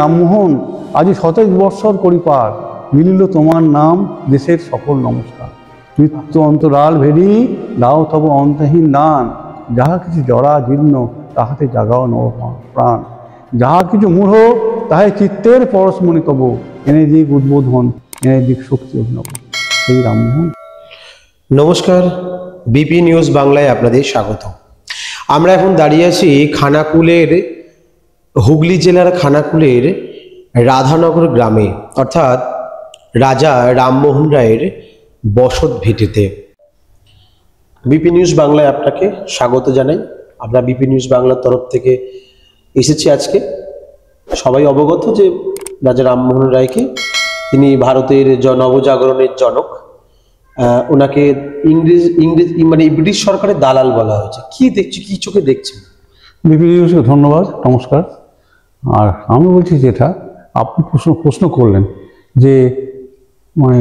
রামমোহন আজি 27 বৎসর করি পার, মিলিল তোমার নাম দেশের সকল নমস্কার। মৃত্যু অন্তরাল ভেরি দাও তব অন্তহীন দান, যাহা কিছু জরা জীর্ণ তাহাতে জাগাও নব প্রাণ। যাহা কিছু মূঢ় তাহাই চিত্তের পরশমণি তব, এনে দিক উদ্বোধন, এনে দিক শক্তি অভিনব। সেই রামমোহন। নমস্কার, বিপি নিউজ বাংলায় আপনাদের স্বাগত। আমরা এখন দাঁড়িয়ে আছি খানাকুলের, হুগলি জেলার খানাকুলের রাধানগর গ্রামে, অর্থাৎ রাজা রামমোহন রায়ের বসত ভিটেতে। বিপি নিউজ বাংলায় আপনাকে স্বাগত জানাই। আমরা বিপি নিউজ বাংলার তরফ থেকে এসেছি আজকে। সবাই অবগত যে রাজা রামমোহন রায়কে, তিনি ভারতের নবজাগরণের জনক। ওনাকে ইংরেজ মানে ব্রিটিশ সরকারের দালাল বলা হয়েছে। কি দেখছি, কি চোখে দেখছেন? বিপি নিউজকে ধন্যবাদ, নমস্কার। আর আমি বলছি যেটা আপনি প্রশ্ন করলেন যে মানে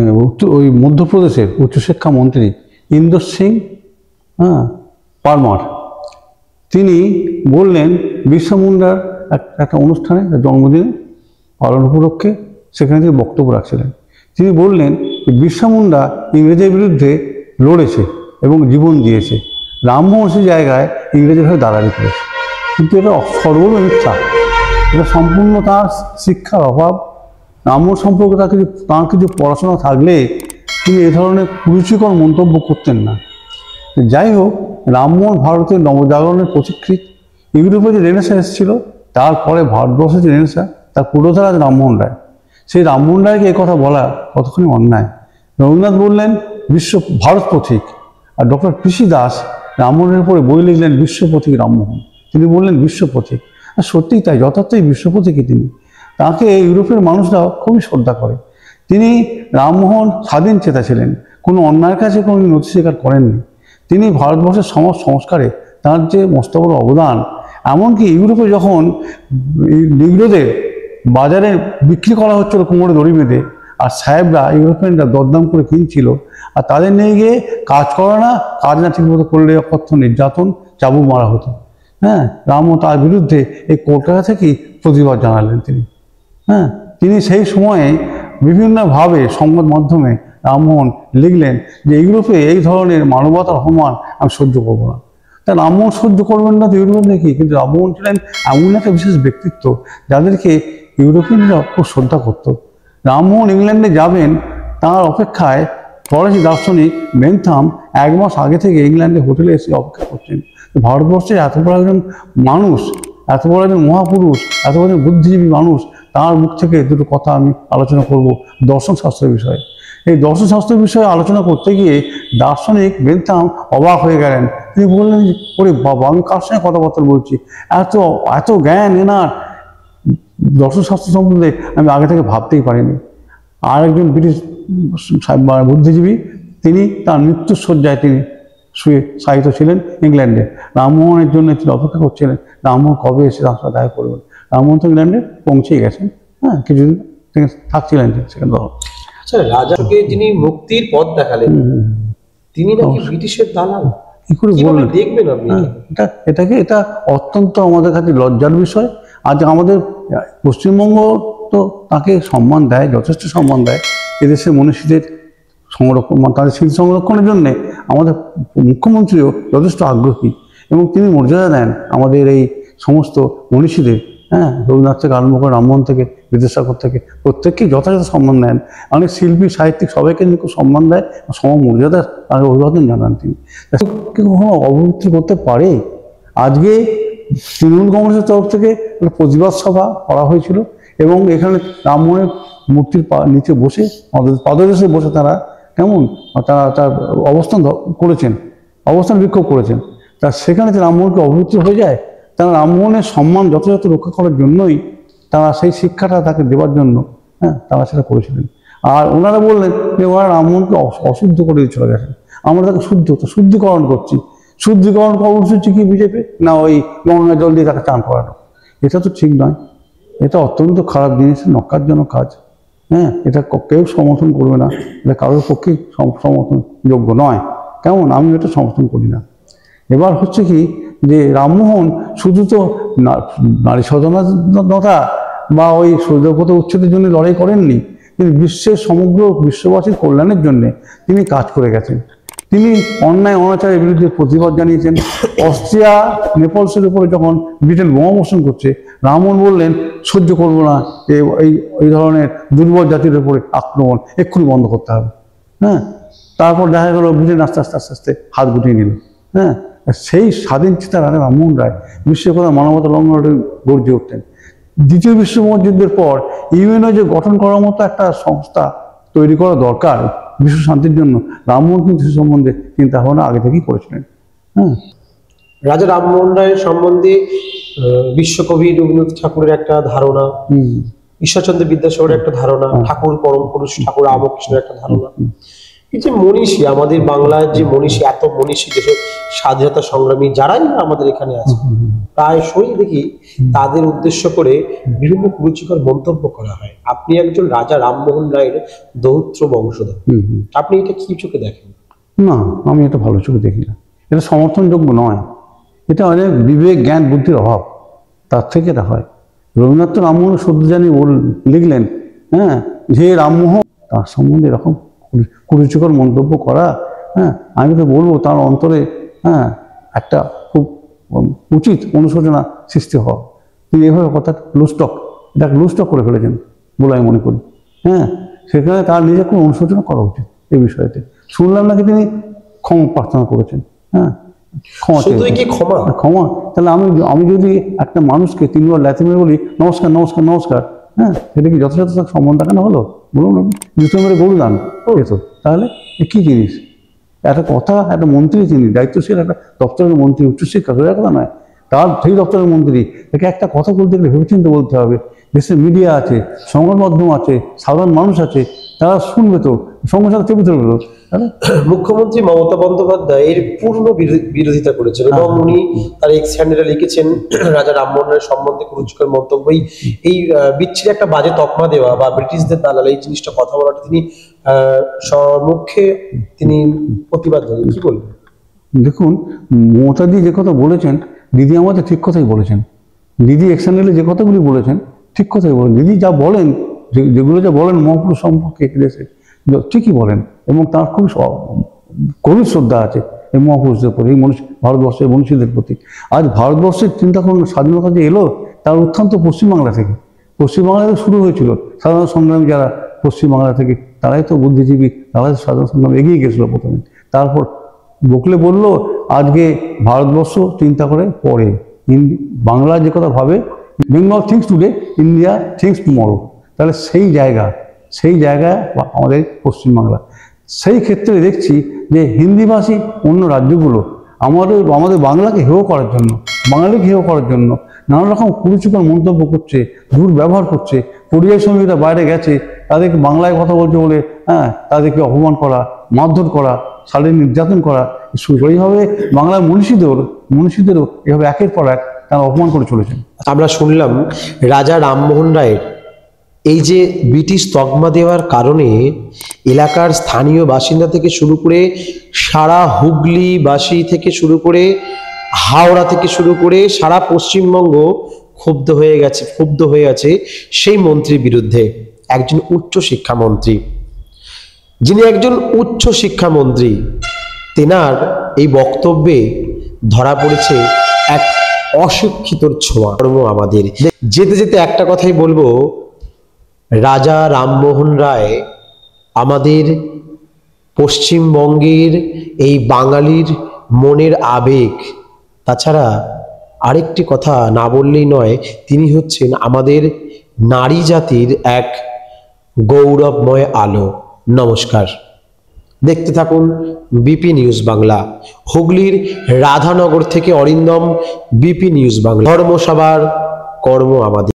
ওই মধ্যপ্রদেশের উচ্চশিক্ষা মন্ত্রী ইন্দর সিং পারমার, তিনি বললেন বিরসা মুন্ডার একটা অনুষ্ঠানে জন্মদিন পালন উপলক্ষে সেখানে তিনি বক্তব্য রাখছিলেন। তিনি বললেন যে বিরসা মুন্ডা ইংরেজের বিরুদ্ধে লড়েছে এবং জীবন দিয়েছে, রামমোহন সেই জায়গায় ইংরেজের হয়ে দাঁড়ালি করেছে। কিন্তু এটা সর্বল মিথ্যা, এটা সম্পূর্ণ তার শিক্ষার অভাব। রামমোহন সম্পর্কে তার কিছু পড়াশোনা থাকলে তিনি এ ধরনের কুরুচিকর মন্তব্য করতেন না। যাই হোক, রামমোহন ভারতের নবজাগরণের পথিকৃৎ। ইউরোপে যে রেনেসা এসেছিল, তারপরে ভারতবর্ষের যে রেনেসা তার পুরোধারা রামমোহন রায়। সেই রামমোহন রায়কে এই কথা বলা কতখানি অন্যায়। রবীন্দ্রনাথ বললেন ভারত পথিক, আর ডক্টর পিসি দাস রামমোহনের উপরে বই লিখলেন বিশ্বপথিক রামমোহন। তিনি বললেন বিশ্বপথিক, আর সত্যিই তাই, যথার্থই বিশ্বপথিকই তিনি। তাকে ইউরোপের মানুষরা খুবই শ্রদ্ধা করে। তিনি রামমোহন স্বাধীন চেতা ছিলেন, কোনো অন্যায়ের কাছে কোনো নথি স্বীকার করেননি। তিনি ভারতবর্ষের সমাজ সংস্কারে তার যে মস্ত বড় অবদান, এমনকি ইউরোপে যখন নিগ্রোদের বাজারে বিক্রি করা হচ্ছিল কোমরে দড়ি বেঁধে, আর সাহেবরা ইউরোপিয়ানরা দরদাম করে কিনছিল, আর তাদের নিয়ে গিয়ে কাজ করে না, কাজ না ঠিকমতো করলে অকথ্য নির্যাতন, চাবুক মারা হতো। রামও তার বিরুদ্ধে এই কলকাতা থেকেই প্রতিবাদ জানালেন তিনি। তিনি সেই সময়ে বিভিন্নভাবে সংবাদ মাধ্যমে রামমোহন লিখলেন যে ইউরোপে এই ধরনের মানবতার অপমান আমি সহ্য করবো না। তা রামমোহন সহ্য করবেন না তো ইউরোপ নাকি? কিন্তু রামমোহন ছিলেন এমন একটা বিশেষ ব্যক্তিত্ব যাদেরকে ইউরোপিয়ানরা খুব শ্রদ্ধা করত। রামমোহন ইংল্যান্ডে যাবেন, তার অপেক্ষায় ফরাসি দার্শনিক বেন্থাম 1 মাস আগে থেকে ইংল্যান্ডে হোটেলে এসে অপেক্ষা করছেন। ভারতবর্ষে এত বড় একজন মানুষ, এত বড় একজন মহাপুরুষ, এত বড় একজন বুদ্ধিজীবী মানুষ, তার মুখ থেকে দুটো কথা আমি আলোচনা করব দর্শন শাস্ত্রের বিষয়ে। এই দর্শন শাস্ত্রের বিষয়ে আলোচনা করতে গিয়ে দার্শনিক বেন্থাম অবাক হয়ে গেলেন। তিনি বললেন, ওরে বাবা, আমি কার সঙ্গে কথাবার্তা বলছি, এত এত জ্ঞান এনার দর্শন শাস্ত্র সম্বন্ধে আমি আগে থেকে ভাবতেই পারিনি। আর একজন ব্রিটিশ বুদ্ধিজীবী, তিনি তার মৃত্যুশয্যায় তিনি শুয়ে শায়িত ছিলেন ইংল্যান্ডে। রামমোহনের জন্য তিনি অপেক্ষা করছিলেন, রামমোহন কবে এসে তার সাথে দেখা করবেন। রামমোহন তো ইংল্যান্ডে পৌঁছেই গেছেন, কিছুদিন তিনি থাকছিলেন সেখানে। আচ্ছা, রাজাকে যিনি মুক্তির পথ দেখালেন, তিনি নাকি ব্রিটিশের দালাল, কি করে বললেন? দেখবেন আপনি এটা অত্যন্ত আমাদের কাছে লজ্জার বিষয়। আজ আমাদের পশ্চিমবঙ্গ তো তাকে সম্মান দেয়, যথেষ্ট সম্মান দেয়। এদেশের মনীষীদের সংরক্ষণ, তাদের স্মৃতি সংরক্ষণের জন্যে আমাদের মুখ্যমন্ত্রীও যথেষ্ট আগ্রহী, এবং তিনি মর্যাদা দেন আমাদের এই সমস্ত মনীষীদের। রবীন্দ্রনাথ থেকে আরম্ভ করে রামমোহন থেকে বিদ্যাসাগর থেকে প্রত্যেককেই যথাযথ সম্মান দেন। অনেক শিল্পী সাহিত্যিক সবাইকে তিনি খুব সম্মান দেয়, সমমর্যাদার তাকে অভিবাদন জানান তিনি। কখনো অবহিত করতে পারে? আজকে তৃণমূল কংগ্রেসের তরফ থেকে একটা প্রতিবাদ সভা করা হয়েছিল, এবং এখানে রামমোহনের মূর্তির নিচে বসে, পাদদেশে বসে তারা তার অবস্থান করেছেন, অবস্থান বিক্ষোভ করেছেন। তা সেখানে যে রামমোহনকে অবহিত হয়ে যায়, তারা রামমোহনের সম্মান যথাযথ রক্ষা করার জন্যই তারা সেই শিক্ষাটা তাকে দেওয়ার জন্য তারা সেটা করেছিলেন। আর ওনারা বললেন যে ওরা রামমোহনকে অশুদ্ধ করে দিয়ে চলে গেছেন, আমরা তাকে শুদ্ধিকরণ করছি। শুদ্ধিকরণ কর্মসূচি কি বিজেপি? না ওই গঙ্গা জল দিয়ে তাকে চান করানো। এটা তো ঠিক নয়, এটা অত্যন্ত খারাপ জিনিস, নক্কারজনক কাজ। এটা কেউ সমর্থন করবে না, এটা কারোর পক্ষে সমর্থনযোগ্য নয়। আমি এটা সমর্থন করি না। এবার হচ্ছে কি যে রামমোহন শুধু তো নারী সচেতনতা বা ওই সৌরপথ উচ্ছেদের জন্য লড়াই করেননি, তিনি বিশ্বের সমগ্র বিশ্ববাসীর কল্যাণের জন্য তিনি কাজ করে গেছেন। তিনি অন্যায় অনাচারের বিরুদ্ধে প্রতিবাদ জানিয়েছেন। অস্ট্রিয়া নেপলসের উপরে যখন ব্রিটেন বোমা বর্ষণ করছে, রামমোহন বললেন সহ্য করবো না এই ধরনের দুর্বল জাতির উপরে আক্রমণ, এক্ষুনি বন্ধ করতে হবে। হ্যাঁ, তারপর দেখা গেল ব্রিটেন আস্তে আস্তে আস্তে আস্তে হাত গুটিয়ে নিল। হ্যাঁ, সেই স্বাধীন চেতা রাজা রামমোহন রায় বিশ্বের কথা মানবতা লঙ্ঘনের গর্জে উঠতেন। দ্বিতীয় বিশ্ব মহাযুদ্ধের পর ইউএনও যে গঠন করার মতো একটা সংস্থা তৈরি করা দরকার বিশ্ব শান্তির জন্য, রামমোহন কিন্তু সে সম্বন্ধে চিন্তা ভাবনা আগে থেকেই করেছিলেন। হ্যাঁ, রাজা রামমোহন রায়ের সম্বন্ধে বিশ্বকবি রবীন্দ্রনাথ ঠাকুরের একটা ধারণা, ঈশ্বরচন্দ্র বিদ্যাসাগরের একটা ধারণা, ঠাকুর পরম পুরুষ ঠাকুর রামকৃষ্ণের একটা ধারণা। এই যে মনীষী, আমাদের বাংলার যে মনীষী, এত মনীষী দেশের স্বাধীনতা সংগ্রামী যারাই আমাদের এখানে আছে, প্রায়শই দেখি তাদের উদ্দেশ্য করে বিভিন্ন কুরুচিকর মন্তব্য করা হয়। আপনি একজন রাজা রামমোহন রায়ের দৌত্র বংশধর, আপনি এটা কি চোখে দেখেন? না, আমি এটা ভালো চোখে দেখি না, এটা সমর্থনযোগ্য নয়। এটা অনেক বিবেক জ্ঞান বুদ্ধির অভাব, তার থেকে এটা হয়। রবীন্দ্রনাথ রামমোহন সদ্য জানি লিখলেন, হ্যাঁ, যে রামমোহন, তার সম্বন্ধে এরকম কুরুচিকর মন্তব্য করা, হ্যাঁ, আমি তো বলবো তার অন্তরে হ্যাঁ একটা খুব উচিত অনুশোচনা সৃষ্টি হওয়া। তিনি এভাবে কথা এটা লুস্টক করে ফেলেছেন বলে আমি মনে করি। হ্যাঁ, সেখানে তার নিজে কোনো অনুশোচনা করা উচিত এই বিষয়তে। শুনলাম নাকি তিনি ক্ষমা প্রার্থনা করেছেন। হ্যাঁ, ক্ষমা তাহলে আমি যদি একটা মানুষকে তিনবার লাথি মেরে বলি নমস্কার নমস্কার নমস্কার, হ্যাঁ, সেটা কি যথাযথ সম্মান দেখানো হলো? বলুন, জুতো মেরে গরু দান তো, তাহলে কি জিনিস? একটা কথা, একটা মন্ত্রী, তিনি দায়িত্বশীল একটা দপ্তরের মন্ত্রী, উচ্চশিক্ষা সোজা কথা নয়, তার সেই দপ্তরের মন্ত্রী, তাকে একটা কথা বলতে গেলে ভেবেচিন্তে বলতে হবে। দেশের মিডিয়া আছে, সংবাদ মাধ্যম আছে, সাধারণ মানুষ আছে, তারা শুনবে তো, সঙ্গে সাথে চেপে ধরবে তো। মুখ্যমন্ত্রী মমতা বন্দ্যোপাধ্যায় এর পূর্ণ বিরোধিতা করেছেন এবং উনি তার এক্স হ্যান্ডেলে লিখেছেন রাজা রামমোহন রায়ের সম্বন্ধে কুরুচিকর মন্তব্য, এই বিচ্ছিরি একটা বাজে তকমা দেওয়া বা ব্রিটিশদের দালাল, এই জিনিসটা কথা বলাটা তিনি সম্মুখে তিনি প্রতিবাদ জানান। কি বলবেন? দেখুন, মমতাদি যে কথা বলেছেন, দিদি আমাদের ঠিক কথাই বলেছেন। দিদি এক্স হ্যান্ডেলে যে কথাগুলি বলেছেন ঠিক কথাই বলেন। দিদি যা বলেন, যেগুলো যা বলেন মহাপুরুষ সম্পর্কে দেশে, ঠিকই বলেন, এবং তার খুব গভীর শ্রদ্ধা আছে এই মহাপুরুষদের প্রতি, এই ভারতবর্ষের মনীষীদের প্রতি। আজ ভারতবর্ষের চিন্তা করুন, স্বাধীনতা যে এলো তার উত্থান তো পশ্চিমবাংলা থেকে। পশ্চিমবাংলাতে শুরু হয়েছিল স্বাধীনতা সংগ্রামী, যারা পশ্চিমবাংলা থেকে, তারাই তো বুদ্ধিজীবী, তারাই স্বাধীনতা সংগ্রাম এগিয়ে গেছিলো প্রথমে। তারপর বকলে বলল আজকে ভারতবর্ষ চিন্তা করে পরে, বাংলা যে কথা ভাবে, Bengal things today, India things tomorrow. তাহলে সেই জায়গায় আমাদের পশ্চিমবাংলা। সেই ক্ষেত্রে দেখছি যে হিন্দিভাষী অন্য রাজ্যগুলো আমাদের বাংলাকে হেয় করার জন্য, বাঙালিকে হেয় করার জন্য নানা রকম কুরুচিকর মন্তব্য করছে, দুর্ব্যবহার করছে। পরিযায়ী শ্রমিকরা বাইরে গেছে, তাদেরকে বাংলায় কথা বলছে বলে, হ্যাঁ, তাদেরকে অপমান করা, মারধর করা, শারীরিক নির্যাতন করা শুরু করে। এইভাবে বাংলার মনীষীদেরও এভাবে একের পর এক তারা অপমান করে চলেছেন। আমরা শুনলাম রাজা রামমোহন রায়ের এই যে ব্রিটিশ তকমা দেওয়ার কারণে এলাকার স্থানীয় বাসিন্দা থেকে শুরু করে সারা হুগলিবাসী থেকে শুরু করে হাওড়া থেকে শুরু করে সারা পশ্চিমবঙ্গ ক্ষুব্ধ হয়ে আছে সেই মন্ত্রীর বিরুদ্ধে। একজন উচ্চ শিক্ষামন্ত্রী, যিনি একজন উচ্চ শিক্ষামন্ত্রী, তেনার এই বক্তব্যে ধরা পড়েছে এক অশিক্ষিতর ছোঁয়া। আমাদের যেতে যেতে একটা কথাই বলবো, রাজা রামমোহন রায় আমাদের পশ্চিমবঙ্গের এই বাঙালির মনের আবেগ। তাছাড়া আরেকটি কথা না বললেই নয়, তিনি হচ্ছেন আমাদের নারী জাতির এক গৌরবময় আলো। নমস্কার, দেখতে থাকুন বিপি নিউজ বাংলা। হুগলির রাধানগর থেকে অরিন্দম, বিপি নিউজ বাংলা। ধর্ম সবার, কর্ম আমাদের।